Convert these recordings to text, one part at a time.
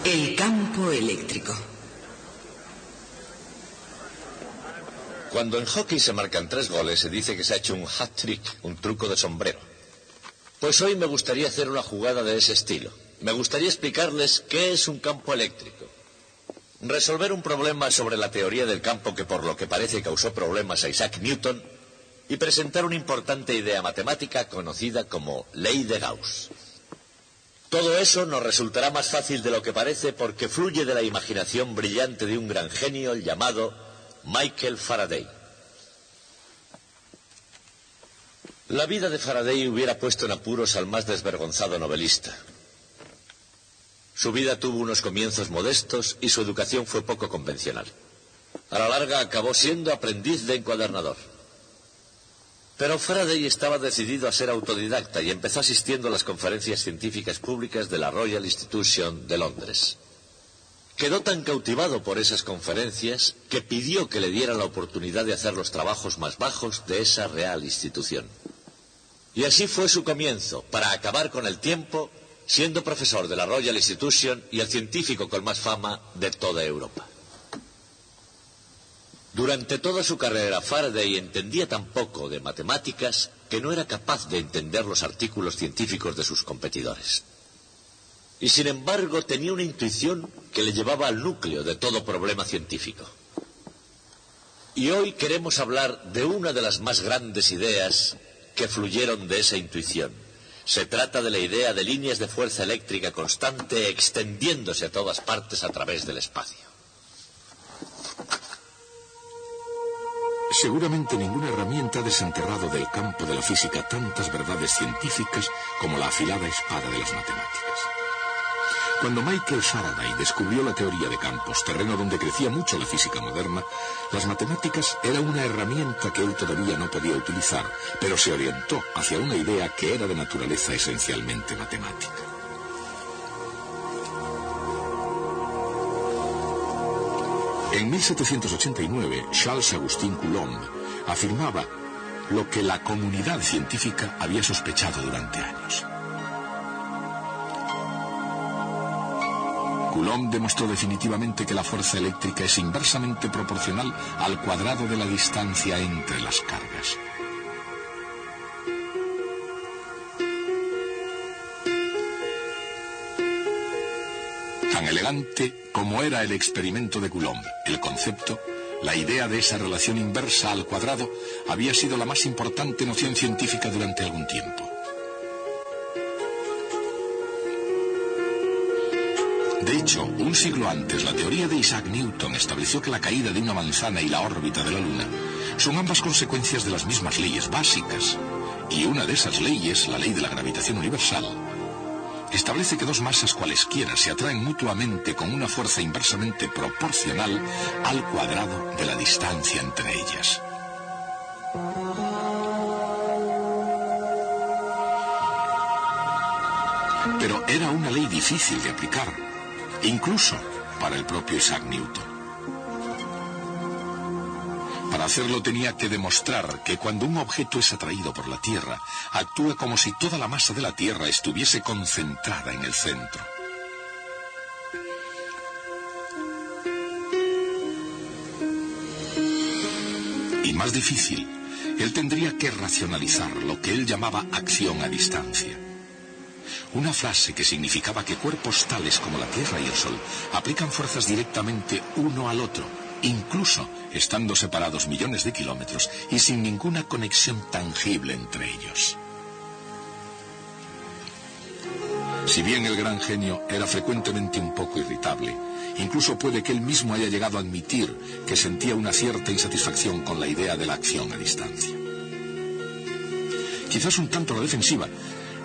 El campo eléctrico. Cuando en hockey se marcan 3 goles, se dice que se ha hecho un hat-trick, un truco de sombrero. Pues hoy me gustaría hacer una jugada de ese estilo. Me gustaría explicarles qué es un campo eléctrico. Resolver un problema sobre la teoría del campo que por lo que parece causó problemas a Isaac Newton y presentar una importante idea matemática conocida como ley de Gauss. Todo eso nos resultará más fácil de lo que parece porque fluye de la imaginación brillante de un gran genio llamado Michael Faraday. La vida de Faraday hubiera puesto en apuros al más desvergonzado novelista. Su vida tuvo unos comienzos modestos y su educación fue poco convencional. A la larga acabó siendo aprendiz de encuadernador. Pero Faraday estaba decidido a ser autodidacta y empezó asistiendo a las conferencias científicas públicas de la Royal Institution de Londres. Quedó tan cautivado por esas conferencias que pidió que le dieran la oportunidad de hacer los trabajos más bajos de esa real institución. Y así fue su comienzo, para acabar con el tiempo, siendo profesor de la Royal Institution y el científico con más fama de toda Europa. Durante toda su carrera, Faraday entendía tan poco de matemáticas que no era capaz de entender los artículos científicos de sus competidores. Y sin embargo tenía una intuición que le llevaba al núcleo de todo problema científico. Y hoy queremos hablar de una de las más grandes ideas que fluyeron de esa intuición. Se trata de la idea de líneas de fuerza eléctrica constante extendiéndose a todas partes a través del espacio. Seguramente ninguna herramienta ha desenterrado del campo de la física tantas verdades científicas como la afilada espada de las matemáticas. Cuando Michael Faraday descubrió la teoría de campos, terreno donde crecía mucho la física moderna, las matemáticas era una herramienta que él todavía no podía utilizar, pero se orientó hacia una idea que era de naturaleza esencialmente matemática. En 1789, Charles-Augustin Coulomb afirmaba lo que la comunidad científica había sospechado durante años. Coulomb demostró definitivamente que la fuerza eléctrica es inversamente proporcional al cuadrado de la distancia entre las cargas. Tan elegante como era el experimento de Coulomb, el concepto, la idea de esa relación inversa al cuadrado, había sido la más importante noción científica durante algún tiempo. De hecho, un siglo antes, la teoría de Isaac Newton estableció que la caída de una manzana y la órbita de la Luna son ambas consecuencias de las mismas leyes básicas, y una de esas leyes, la ley de la gravitación universal, establece que dos masas cualesquiera se atraen mutuamente con una fuerza inversamente proporcional al cuadrado de la distancia entre ellas. Pero era una ley difícil de aplicar, incluso para el propio Isaac Newton. Para hacerlo tenía que demostrar que cuando un objeto es atraído por la Tierra, actúa como si toda la masa de la Tierra estuviese concentrada en el centro. Y más difícil, él tendría que racionalizar lo que él llamaba acción a distancia. Una frase que significaba que cuerpos tales como la Tierra y el Sol aplican fuerzas directamente uno al otro, incluso estando separados millones de kilómetros y sin ninguna conexión tangible entre ellos. Si bien el gran genio era frecuentemente un poco irritable, incluso puede que él mismo haya llegado a admitir que sentía una cierta insatisfacción con la idea de la acción a distancia. Quizás un tanto a la defensiva,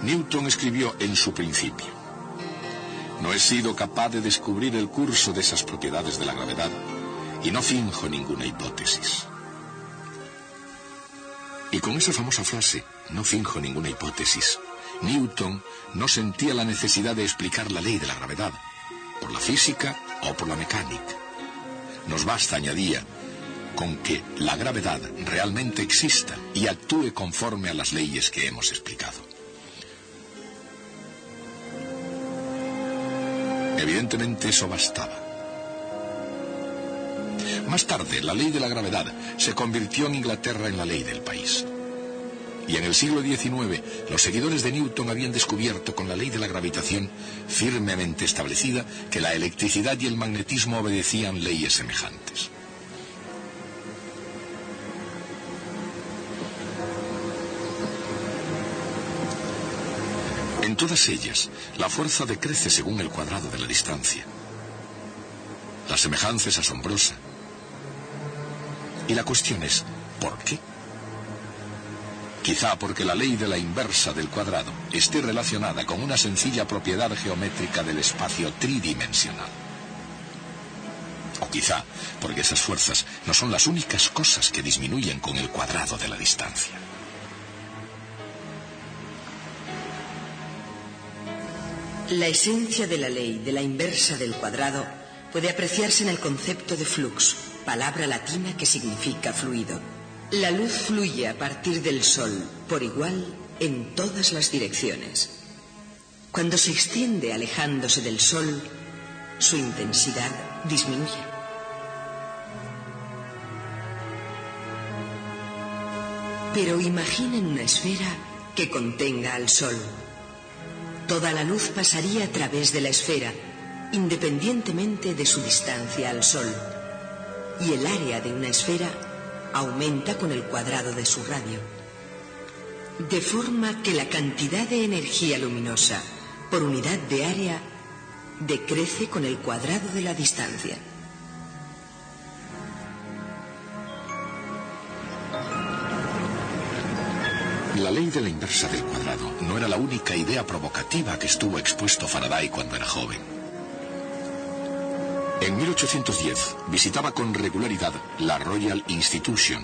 Newton escribió en su Principio: no he sido capaz de descubrir el curso de esas propiedades de la gravedad y no finjo ninguna hipótesis. Y con esa famosa frase, no finjo ninguna hipótesis, Newton no sentía la necesidad de explicar la ley de la gravedad, por la física o por la mecánica. Nos basta, añadía, con que la gravedad realmente exista y actúe conforme a las leyes que hemos explicado. Evidentemente eso bastaba. Más tarde, la ley de la gravedad se convirtió en Inglaterra en la ley del país. Y en el siglo XIX, los seguidores de Newton habían descubierto con la ley de la gravitación firmemente establecida que la electricidad y el magnetismo obedecían leyes semejantes. En todas ellas, la fuerza decrece según el cuadrado de la distancia. La semejanza es asombrosa. Y la cuestión es, ¿por qué? Quizá porque la ley de la inversa del cuadrado esté relacionada con una sencilla propiedad geométrica del espacio tridimensional. O quizá porque esas fuerzas no son las únicas cosas que disminuyen con el cuadrado de la distancia. La esencia de la ley de la inversa del cuadrado puede apreciarse en el concepto de flux, palabra latina que significa fluido. La luz fluye a partir del Sol por igual en todas las direcciones. Cuando se extiende alejándose del Sol, su intensidad disminuye. Pero imaginen una esfera que contenga al Sol. Toda la luz pasaría a través de la esfera, independientemente de su distancia al Sol. Y el área de una esfera aumenta con el cuadrado de su radio. De forma que la cantidad de energía luminosa por unidad de área decrece con el cuadrado de la distancia. La ley de la inversa del cuadrado no era la única idea provocativa que estuvo expuesto Faraday cuando era joven. En 1810 visitaba con regularidad la Royal Institution,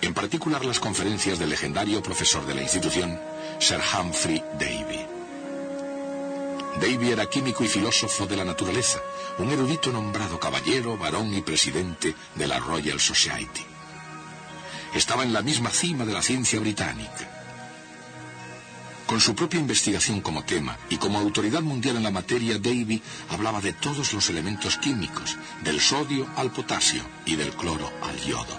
en particular las conferencias del legendario profesor de la institución, Sir Humphrey Davy. Davy era químico y filósofo de la naturaleza, un erudito nombrado caballero, barón y presidente de la Royal Society. Estaba en la misma cima de la ciencia británica. Con su propia investigación como tema y como autoridad mundial en la materia, Davy hablaba de todos los elementos químicos, del sodio al potasio y del cloro al yodo.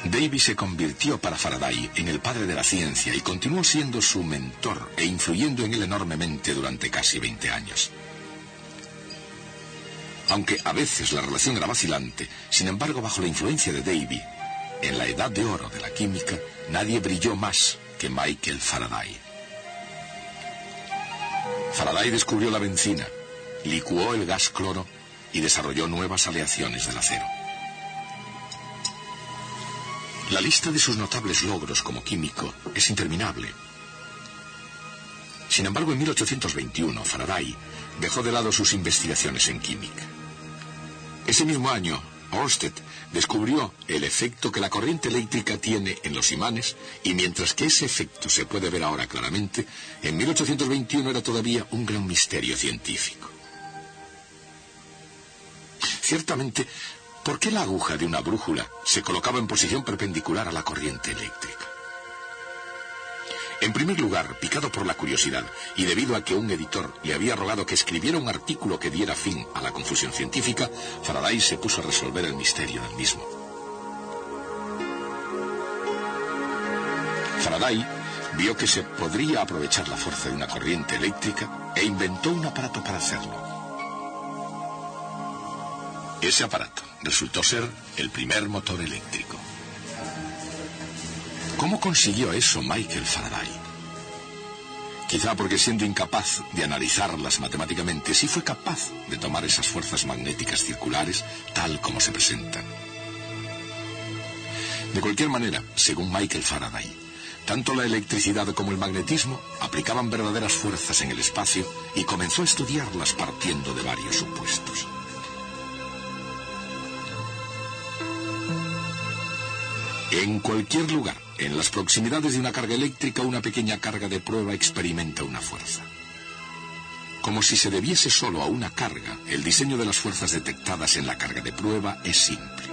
Davy se convirtió para Faraday en el padre de la ciencia y continuó siendo su mentor e influyendo en él enormemente durante casi 20 años. Aunque a veces la relación era vacilante, sin embargo, bajo la influencia de Davy, en la edad de oro de la química, nadie brilló más que Michael Faraday. Faraday descubrió la bencina, licuó el gas cloro y desarrolló nuevas aleaciones del acero. La lista de sus notables logros como químico es interminable. Sin embargo, en 1821, Faraday dejó de lado sus investigaciones en química. Ese mismo año, Ørsted descubrió el efecto que la corriente eléctrica tiene en los imanes, y mientras que ese efecto se puede ver ahora claramente, en 1821 era todavía un gran misterio científico. Ciertamente, ¿por qué la aguja de una brújula se colocaba en posición perpendicular a la corriente eléctrica? En primer lugar, picado por la curiosidad, y debido a que un editor le había rogado que escribiera un artículo que diera fin a la confusión científica, Faraday se puso a resolver el misterio del mismo. Faraday vio que se podría aprovechar la fuerza de una corriente eléctrica e inventó un aparato para hacerlo. Ese aparato resultó ser el primer motor eléctrico. ¿Cómo consiguió eso Michael Faraday? Quizá porque, siendo incapaz de analizarlas matemáticamente, sí fue capaz de tomar esas fuerzas magnéticas circulares tal como se presentan. De cualquier manera, según Michael Faraday, tanto la electricidad como el magnetismo aplicaban verdaderas fuerzas en el espacio y comenzó a estudiarlas partiendo de varios supuestos. En cualquier lugar, en las proximidades de una carga eléctrica, una pequeña carga de prueba experimenta una fuerza. Como si se debiese solo a una carga, el diseño de las fuerzas detectadas en la carga de prueba es simple.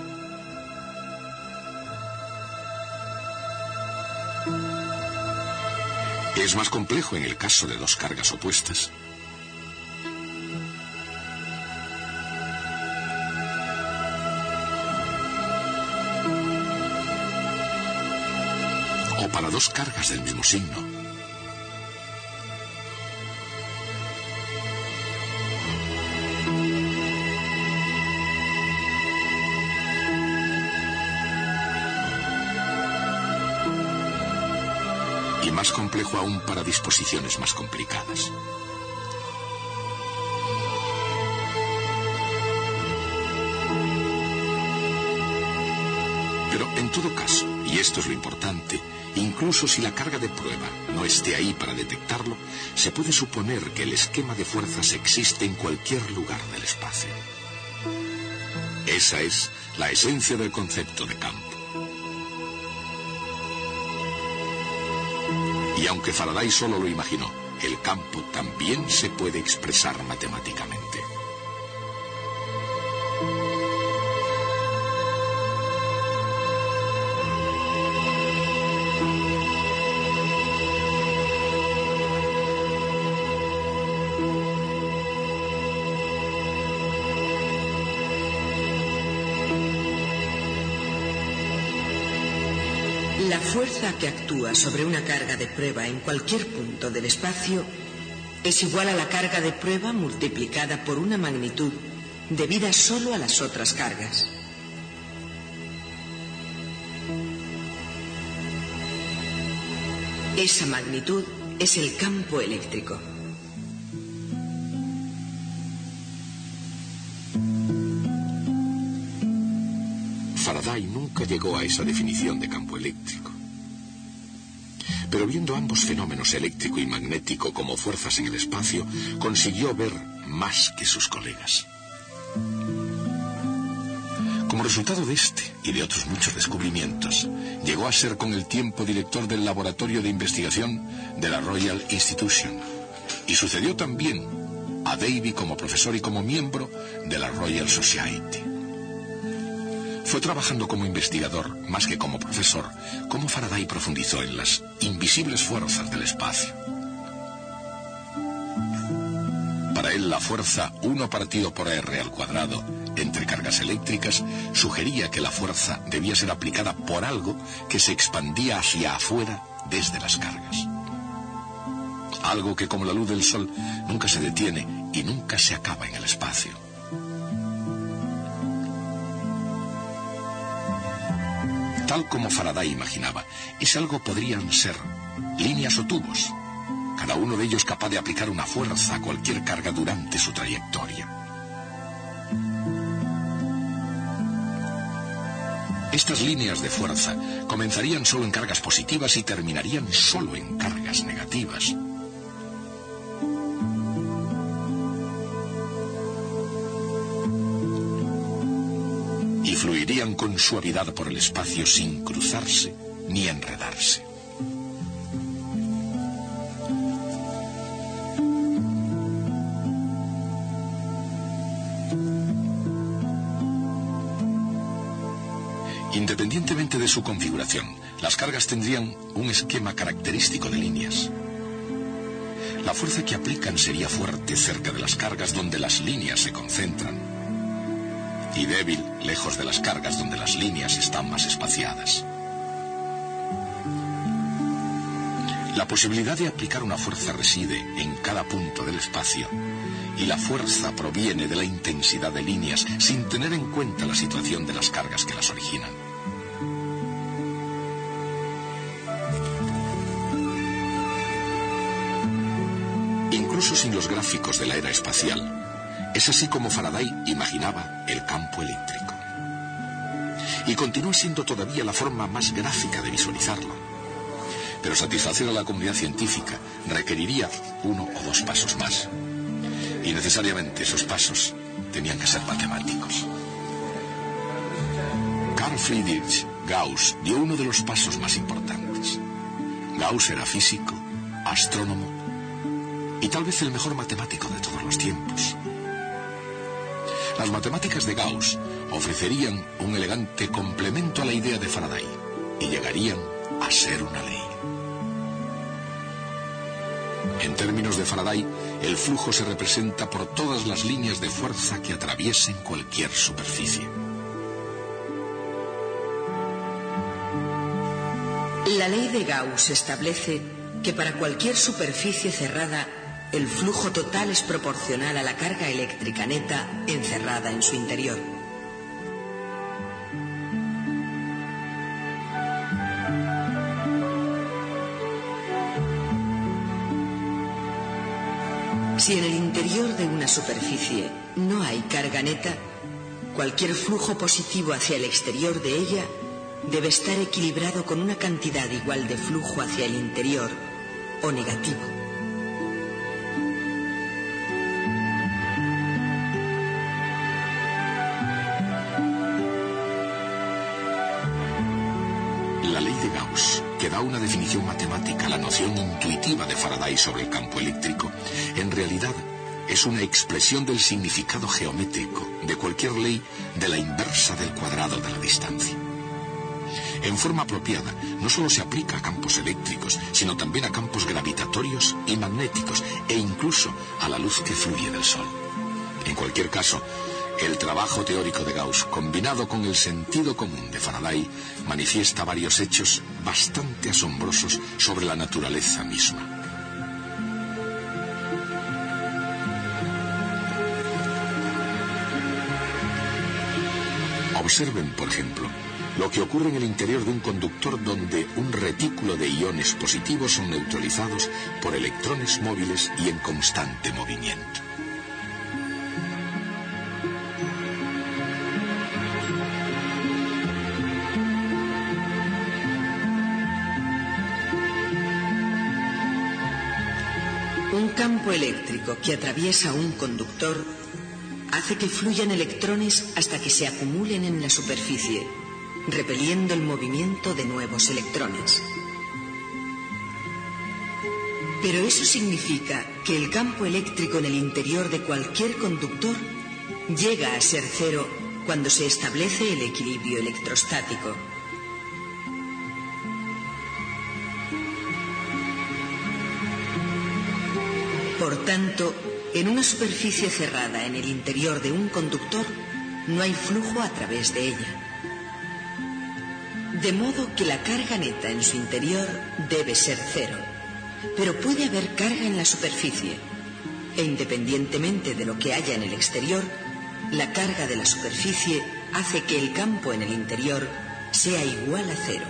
Es más complejo en el caso de dos cargas opuestas. para dos cargas del mismo signo. Y más complejo aún para disposiciones más complicadas. Pero en todo caso, y esto es lo importante, incluso si la carga de prueba no esté ahí para detectarlo, se puede suponer que el esquema de fuerzas existe en cualquier lugar del espacio. Esa es la esencia del concepto de campo. Y aunque Faraday solo lo imaginó, el campo también se puede expresar matemáticamente. La fuerza que actúa sobre una carga de prueba en cualquier punto del espacio es igual a la carga de prueba multiplicada por una magnitud debida solo a las otras cargas. Esa magnitud es el campo eléctrico. Faraday nunca llegó a esa definición de campo eléctrico. Pero viendo ambos fenómenos eléctrico y magnético como fuerzas en el espacio, consiguió ver más que sus colegas. Como resultado de este y de otros muchos descubrimientos, llegó a ser con el tiempo director del Laboratorio de Investigación de la Royal Institution, y sucedió también a Davy como profesor y como miembro de la Royal Society. Fue trabajando como investigador, más que como profesor, como Faraday profundizó en las invisibles fuerzas del espacio. Para él, la fuerza 1 partido por R al cuadrado entre cargas eléctricas sugería que la fuerza debía ser aplicada por algo que se expandía hacia afuera desde las cargas. Algo que, como la luz del sol, nunca se detiene y nunca se acaba en el espacio. Tal como Faraday imaginaba, ese algo podrían ser líneas o tubos, cada uno de ellos capaz de aplicar una fuerza a cualquier carga durante su trayectoria. Estas líneas de fuerza comenzarían solo en cargas positivas y terminarían solo en cargas negativas. Y fluirían con suavidad por el espacio sin cruzarse ni enredarse. Independientemente de su configuración, las cargas tendrían un esquema característico de líneas. La fuerza que aplican sería fuerte cerca de las cargas donde las líneas se concentran, y débil lejos de las cargas donde las líneas están más espaciadas. La posibilidad de aplicar una fuerza reside en cada punto del espacio, y la fuerza proviene de la intensidad de líneas sin tener en cuenta la situación de las cargas que las originan. Incluso sin los gráficos de la era espacial, es así como Faraday imaginaba el campo eléctrico. Y continúa siendo todavía la forma más gráfica de visualizarlo. Pero satisfacer a la comunidad científica requeriría 1 o 2 pasos más. Y necesariamente esos pasos tenían que ser matemáticos. Carl Friedrich Gauss dio uno de los pasos más importantes. Gauss era físico, astrónomo y tal vez el mejor matemático de todos los tiempos. Las matemáticas de Gauss ofrecerían un elegante complemento a la idea de Faraday y llegarían a ser una ley. En términos de Faraday, el flujo se representa por todas las líneas de fuerza que atraviesen cualquier superficie. La ley de Gauss establece que para cualquier superficie cerrada, el flujo total es proporcional a la carga eléctrica neta encerrada en su interior. Si en el interior de una superficie no hay carga neta, cualquier flujo positivo hacia el exterior de ella debe estar equilibrado con una cantidad igual de flujo hacia el interior o negativo. La ley de Gauss, que da una definición matemática a la noción intuitiva de Faraday sobre el campo eléctrico, en realidad es una expresión del significado geométrico de cualquier ley de la inversa del cuadrado de la distancia. En forma apropiada, no solo se aplica a campos eléctricos, sino también a campos gravitatorios y magnéticos, e incluso a la luz que fluye del Sol. En cualquier caso, el trabajo teórico de Gauss, combinado con el sentido común de Faraday, manifiesta varios hechos bastante asombrosos sobre la naturaleza misma. Observen, por ejemplo, lo que ocurre en el interior de un conductor donde un retículo de iones positivos son neutralizados por electrones móviles y en constante movimiento. Un campo eléctrico que atraviesa un conductor hace que fluyan electrones hasta que se acumulen en la superficie, repeliendo el movimiento de nuevos electrones. Pero eso significa que el campo eléctrico en el interior de cualquier conductor llega a ser cero cuando se establece el equilibrio electrostático. Por tanto, en una superficie cerrada en el interior de un conductor, no hay flujo a través de ella. De modo que la carga neta en su interior debe ser cero, pero puede haber carga en la superficie, e independientemente de lo que haya en el exterior, la carga de la superficie hace que el campo en el interior sea igual a cero.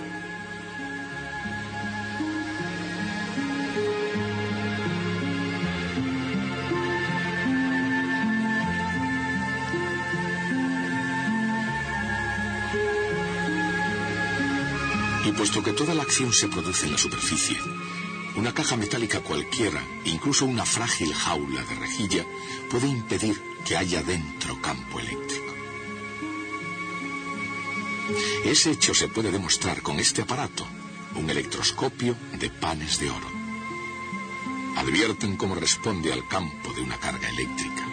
Y puesto que toda la acción se produce en la superficie, una caja metálica cualquiera, incluso una frágil jaula de rejilla, puede impedir que haya dentro campo eléctrico. Ese hecho se puede demostrar con este aparato, un electroscopio de panes de oro. Advierten cómo responde al campo de una carga eléctrica.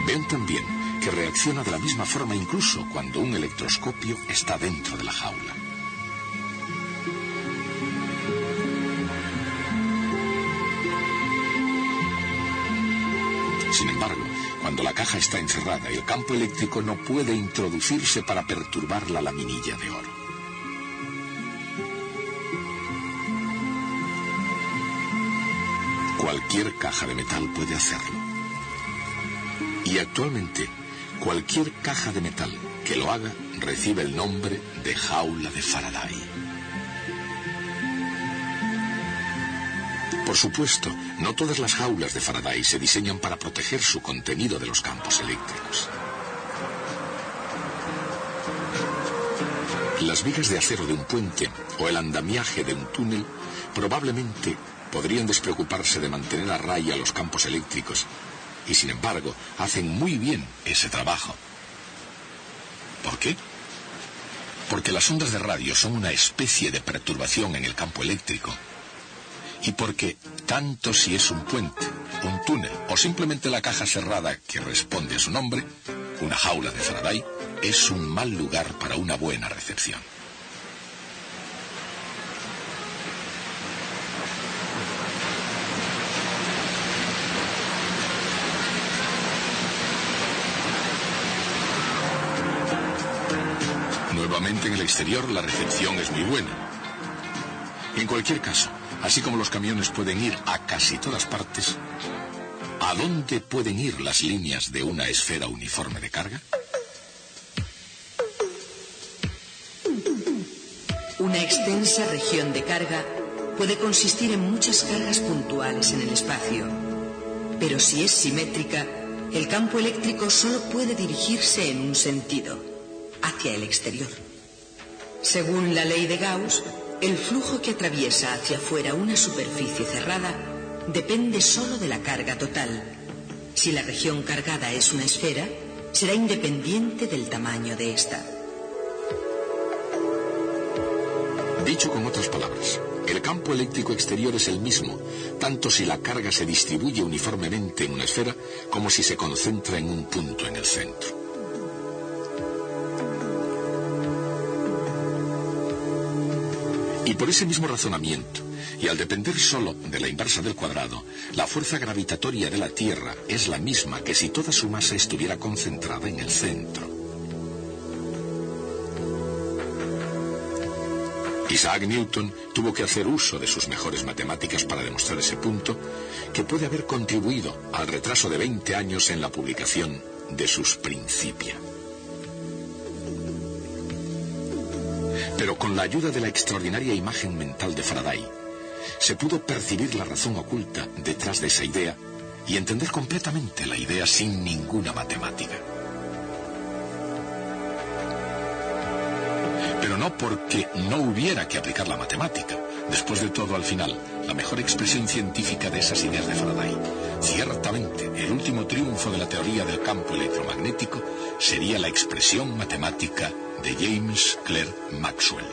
Ven también que reacciona de la misma forma incluso cuando un electroscopio está dentro de la jaula. Sin embargo, cuando la caja está encerrada, el campo eléctrico no puede introducirse para perturbar la laminilla de oro. Cualquier caja de metal puede hacerlo. Y actualmente, cualquier caja de metal que lo haga recibe el nombre de jaula de Faraday. Por supuesto, no todas las jaulas de Faraday se diseñan para proteger su contenido de los campos eléctricos. Las vigas de acero de un puente o el andamiaje de un túnel probablemente podrían despreocuparse de mantener a raya los campos eléctricos, y sin embargo hacen muy bien ese trabajo. ¿Por qué? Porque las ondas de radio son una especie de perturbación en el campo eléctrico, y porque tanto si es un puente, un túnel o simplemente la caja cerrada que responde a su nombre, una jaula de Faraday, es un mal lugar para una buena recepción. Efectivamente, en el exterior la recepción es muy buena. En cualquier caso, así como los camiones pueden ir a casi todas partes, ¿a dónde pueden ir las líneas de una esfera uniforme de carga? Una extensa región de carga puede consistir en muchas cargas puntuales en el espacio, pero si es simétrica, el campo eléctrico solo puede dirigirse en un sentido, hacia el exterior. Según la ley de Gauss, el flujo que atraviesa hacia afuera una superficie cerrada depende solo de la carga total. Si la región cargada es una esfera, será independiente del tamaño de esta. Dicho con otras palabras, el campo eléctrico exterior es el mismo, tanto si la carga se distribuye uniformemente en una esfera como si se concentra en un punto en el centro. Y por ese mismo razonamiento, y al depender solo de la inversa del cuadrado, la fuerza gravitatoria de la Tierra es la misma que si toda su masa estuviera concentrada en el centro. Isaac Newton tuvo que hacer uso de sus mejores matemáticas para demostrar ese punto, que puede haber contribuido al retraso de 20 años en la publicación de sus Principia. Pero con la ayuda de la extraordinaria imagen mental de Faraday, se pudo percibir la razón oculta detrás de esa idea y entender completamente la idea sin ninguna matemática. Pero no porque no hubiera que aplicar la matemática. Después de todo, al final, la mejor expresión científica de esas ideas de Faraday, ciertamente el último triunfo de la teoría del campo electromagnético, sería la expresión matemática de James Clerk Maxwell.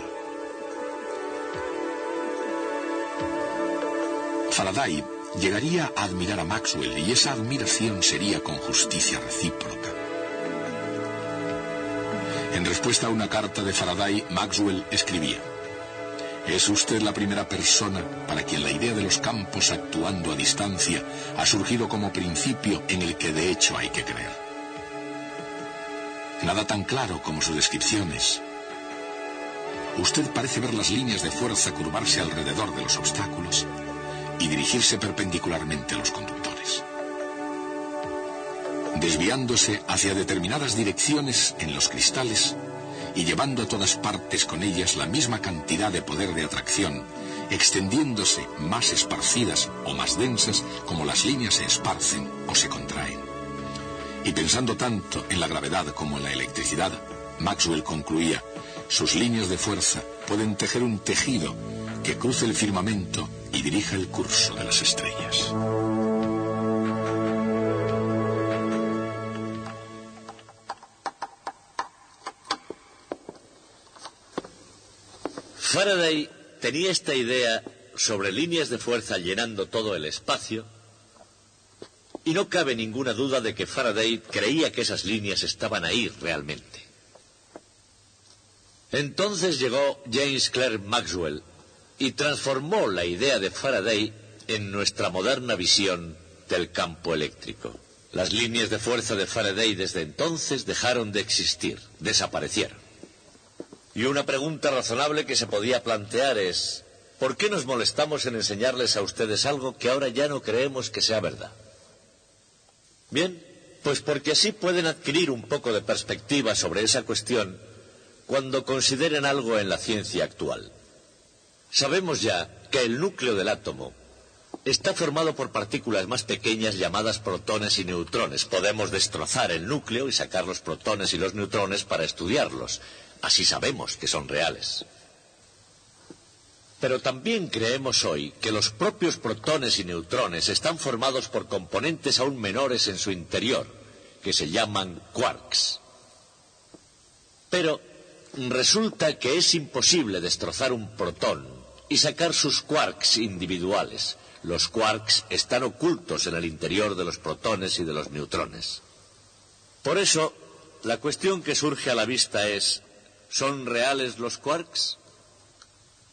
Faraday llegaría a admirar a Maxwell y esa admiración sería con justicia recíproca. En respuesta a una carta de Faraday, Maxwell escribía: «Es usted la primera persona para quien la idea de los campos actuando a distancia ha surgido como principio en el que de hecho hay que creer. Nada tan claro como sus descripciones. Usted parece ver las líneas de fuerza curvarse alrededor de los obstáculos y dirigirse perpendicularmente a los conductores, desviándose hacia determinadas direcciones en los cristales y llevando a todas partes con ellas la misma cantidad de poder de atracción, extendiéndose más esparcidas o más densas como las líneas se esparcen o se contraen. Y pensando tanto en la gravedad como en la electricidad, Maxwell concluía: sus líneas de fuerza pueden tejer un tejido que cruce el firmamento y dirija el curso de las estrellas». Faraday tenía esta idea sobre líneas de fuerza llenando todo el espacio, y no cabe ninguna duda de que Faraday creía que esas líneas estaban ahí realmente. Entonces llegó James Clerk Maxwell y transformó la idea de Faraday en nuestra moderna visión del campo eléctrico. Las líneas de fuerza de Faraday desde entonces dejaron de existir, desaparecieron. Y una pregunta razonable que se podía plantear es: ¿por qué nos molestamos en enseñarles a ustedes algo que ahora ya no creemos que sea verdad? Bien, pues porque así pueden adquirir un poco de perspectiva sobre esa cuestión cuando consideren algo en la ciencia actual. Sabemos ya que el núcleo del átomo está formado por partículas más pequeñas llamadas protones y neutrones. Podemos destrozar el núcleo y sacar los protones y los neutrones para estudiarlos. Así sabemos que son reales. Pero también creemos hoy que los propios protones y neutrones están formados por componentes aún menores en su interior, que se llaman quarks. Pero resulta que es imposible destrozar un protón y sacar sus quarks individuales. Los quarks están ocultos en el interior de los protones y de los neutrones. Por eso, la cuestión que surge a la vista es: ¿son reales los quarks?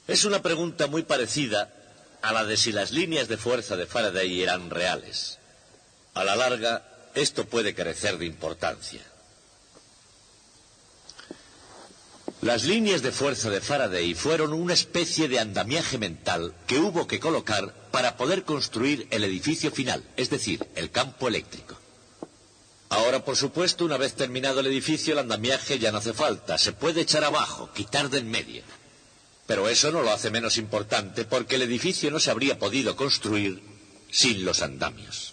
Es una pregunta muy parecida a la de si las líneas de fuerza de Faraday eran reales. A la larga, esto puede carecer de importancia. Las líneas de fuerza de Faraday fueron una especie de andamiaje mental que hubo que colocar para poder construir el edificio final, es decir, el campo eléctrico. Ahora, por supuesto, una vez terminado el edificio, el andamiaje ya no hace falta. Se puede echar abajo, quitar de en medio. Pero eso no lo hace menos importante, porque el edificio no se habría podido construir sin los andamios.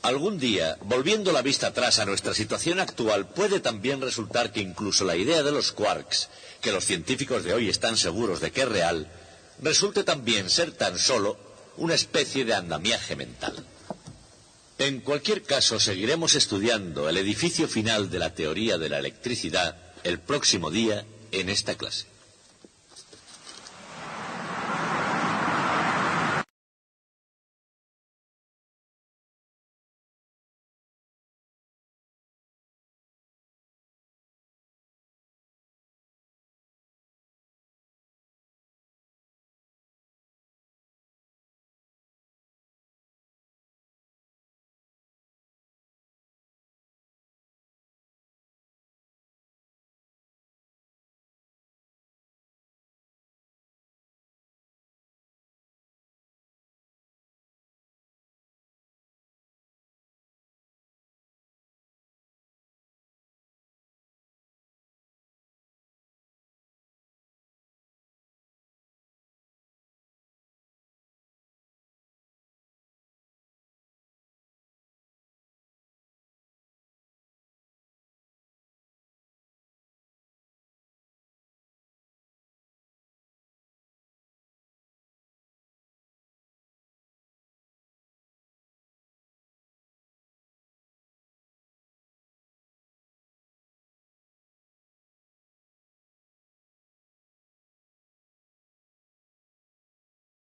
Algún día, volviendo la vista atrás a nuestra situación actual, puede también resultar que incluso la idea de los quarks, que los científicos de hoy están seguros de que es real, resulte también ser tan solo una especie de andamiaje mental. En cualquier caso, seguiremos estudiando el edificio final de la teoría de la electricidad el próximo día en esta clase.